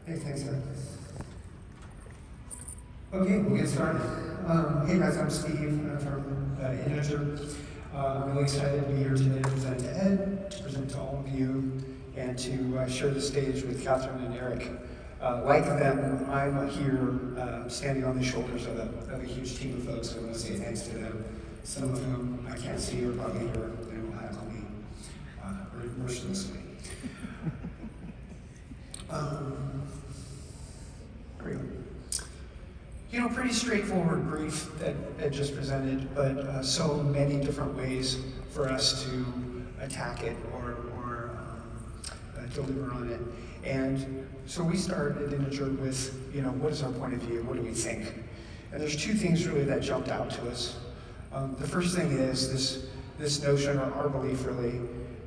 Hey, thanks, Ed. Okay, we'll get started. Hey guys, I'm Steve. I'm from Integer. I'm really excited to be here today to present to Ed, to present to all of you, and to share the stage with Catherine and Eric. Like them, I'm here standing on the shoulders of a huge team of folks. I want to say thanks to them. Some of whom I can't see are probably here and will heckle me mercilessly. Here we go. You know, pretty straightforward brief that Ed just presented, but so many different ways for us to attack it or deliver on it. And so we started Integer with, what is our point of view? What do we think? And there's two things really that jumped out to us. The first thing is this notion, or our belief really,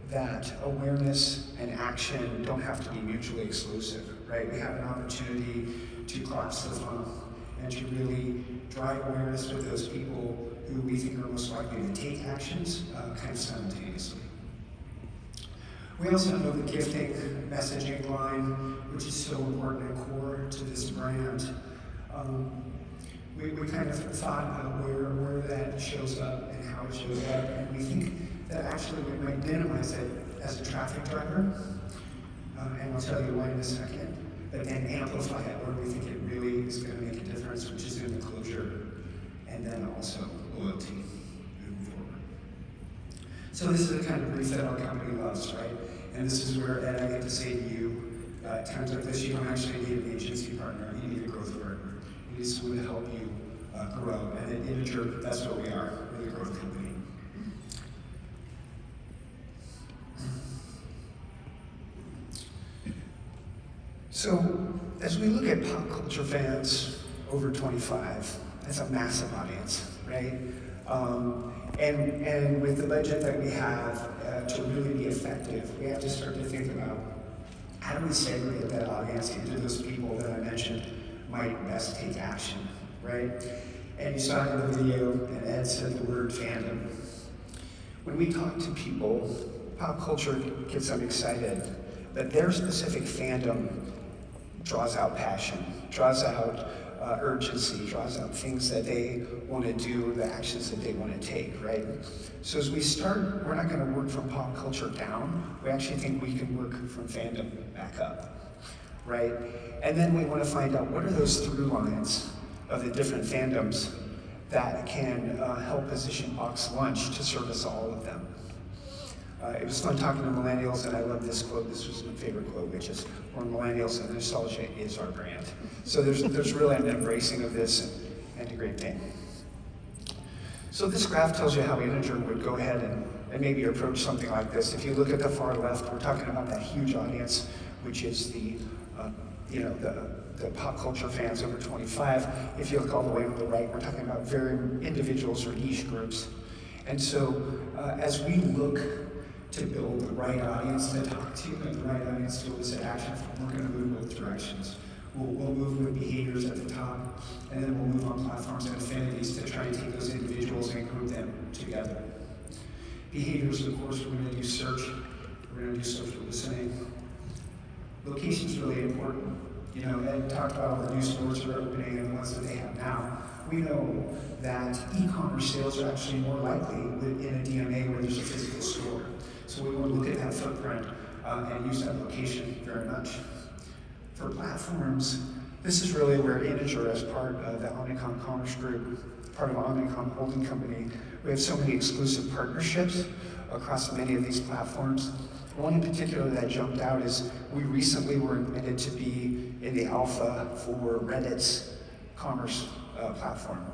that awareness and action don't have to be mutually exclusive, right? We have an opportunity to collapse the funnel and to really drive awareness with those people who we think are most likely to take actions kind of simultaneously. We also know the gifting messaging line, which is so important and core to this brand. We kind of thought about where that shows up and how it shows up, and we think that actually we might minimize it as a traffic driver, and I'll tell you why in a second, but then amplify it where we think it really is going to make a difference, which is in the closure, and then also loyalty moving forward. So this is the kind of brief that our company loves, right? And this is where, Ed, I get to say to you, at times like this, you don't actually need an agency partner, you need a growth partner. You need someone to help you grow. And at Integer, that's what we are, we're the growth company. So, as we look at pop culture fans over 25, that's a massive audience, right? And with the budget that we have to really be effective, we have to start to think about how do we segregate that audience into those people that I mentioned might best take action, right? And you saw in the video, and Ed said the word fandom. When we talk to people, pop culture gets them excited, but their specific fandom draws out passion, draws out urgency, draws out things that they want to do, the actions that they want to take, right? So as we start, we're not going to work from pop culture down. We actually think we can work from fandom back up, right? And then we want to find out what are those through lines of the different fandoms that can help position BoxLunch to service all of them. It was fun talking to millennials, and I love this quote. This was my favorite quote, which is, we're millennials and nostalgia is our brand. So there's really an embracing of this and a great thing. So this graph tells you how Integer would go ahead and maybe approach something like this. If you look at the far left, we're talking about that huge audience, which is the pop culture fans over 25. If you look all the way on the right, we're talking about very individuals or niche groups. And so as we look to build the right audience to talk to and the right audience to elicit action from, we're going to move both directions. We'll move with behaviors at the top, and then we'll move on platforms and affinities to try and take those individuals and group them together. Behaviors, of course, we're going to do search, we're going to do social listening. Location's really important. Ed talked about all the new stores that are opening and the ones that they have now. We know that e-commerce sales are actually more likely in a DMA where there's a physical store. So we want to look at that footprint and use that location very much. For platforms, this is really where Integer, as part of the Omnicom Commerce Group, part of Omnicom Holding Company, we have so many exclusive partnerships across many of these platforms. One in particular that jumped out is we recently were admitted to be in the alpha for Reddit's commerce platform.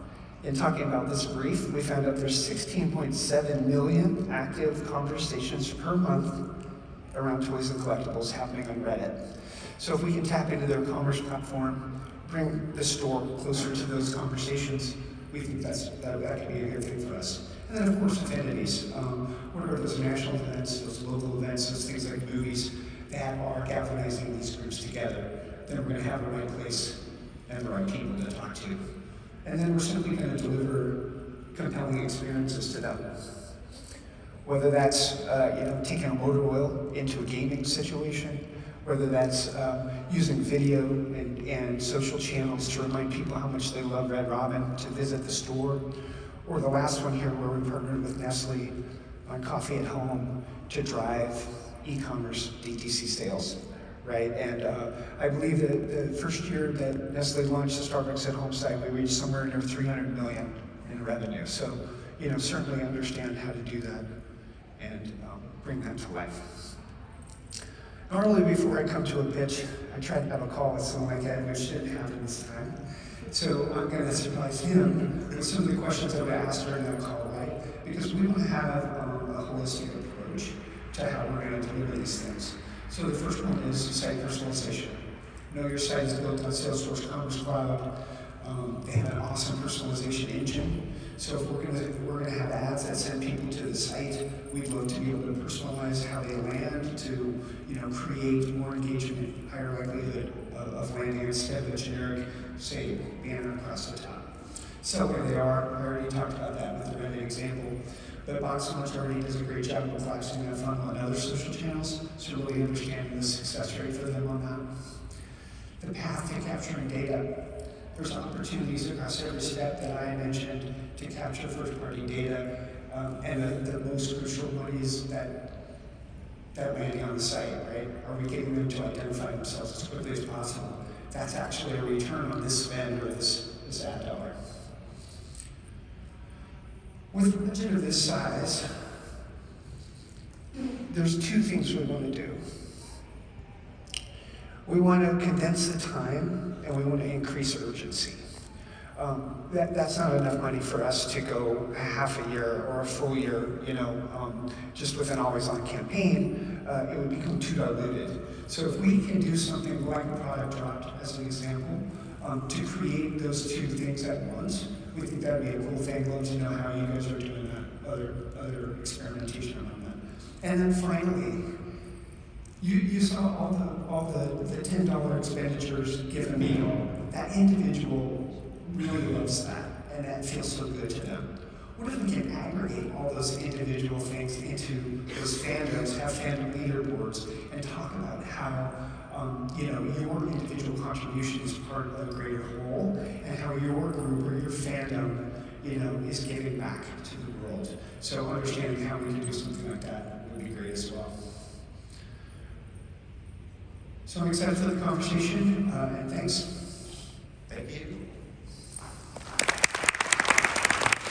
In talking about this brief, we found out there's 16.7 million active conversations per month around toys and collectibles happening on Reddit. So if we can tap into their commerce platform, bring the store closer to those conversations, we think that could be a good thing for us. And then of course affinities. What are those national events, those local events, those things like movies that are galvanizing these groups together? Then we're going to have the right place and the right people to talk to. And then we're simply going to deliver compelling experiences to them. Whether that's taking a motor oil into a gaming situation, whether that's using video and social channels to remind people how much they love Red Robin, to visit the store, or the last one here where we partnered with Nestle on Coffee at Home to drive e-commerce DTC sales, right? And I believe that the first year that Nestle launched the Starbucks at Home site, we reached somewhere near 300 million in revenue. So, certainly understand how to do that and bring that to life. Normally, before I come to a pitch, I try to have a call with someone like Ed, which didn't happen this time. So I'm going to surprise him with some of the questions that I asked during that call, right? Because we want to have a holistic approach to how we're going to deliver these things. So the first one is site personalization. Know your site is built on Salesforce Commerce Cloud. They have an awesome personalization engine. So if we're going to have ads that send people to the site, we'd love to be able to personalize how they land to create more engagement, higher likelihood of landing instead of a generic, say, banner across the top. So where they are, I already talked about that with the Reddit example, but BoxLunch already does a great job of collapsing that funnel on other social channels, so really understanding the success rate for them on that. The path to capturing data. There's opportunities across every step that I mentioned to capture first-party data, and the most crucial one is that landing on the site, right? Are we getting them to identify themselves as quickly as possible? That's actually a return on this spend or this ad dollar. With a budget of this size, there's two things we want to do. We want to condense the time, and we want to increase urgency. That's not enough money for us to go a half a year or a full year, just with an always-on campaign. It would become too diluted. So if we can do something like Product Dropped, as an example, to create those two things at once, we think that would be a cool thing. Love to know how you guys are doing that, other experimentation around that. And then finally, you saw all the $10 expenditures given a meal. That individual really loves that, and that feels so good to them. What if we can aggregate all those individual things into those fandoms, have fandom leaderboards, and talk about how your individual contribution is part of a greater whole, and how your group or your fandom, is giving back to the world. So understanding how we can do something like that would be great as well. So I'm excited for the conversation, and thanks. Thank you.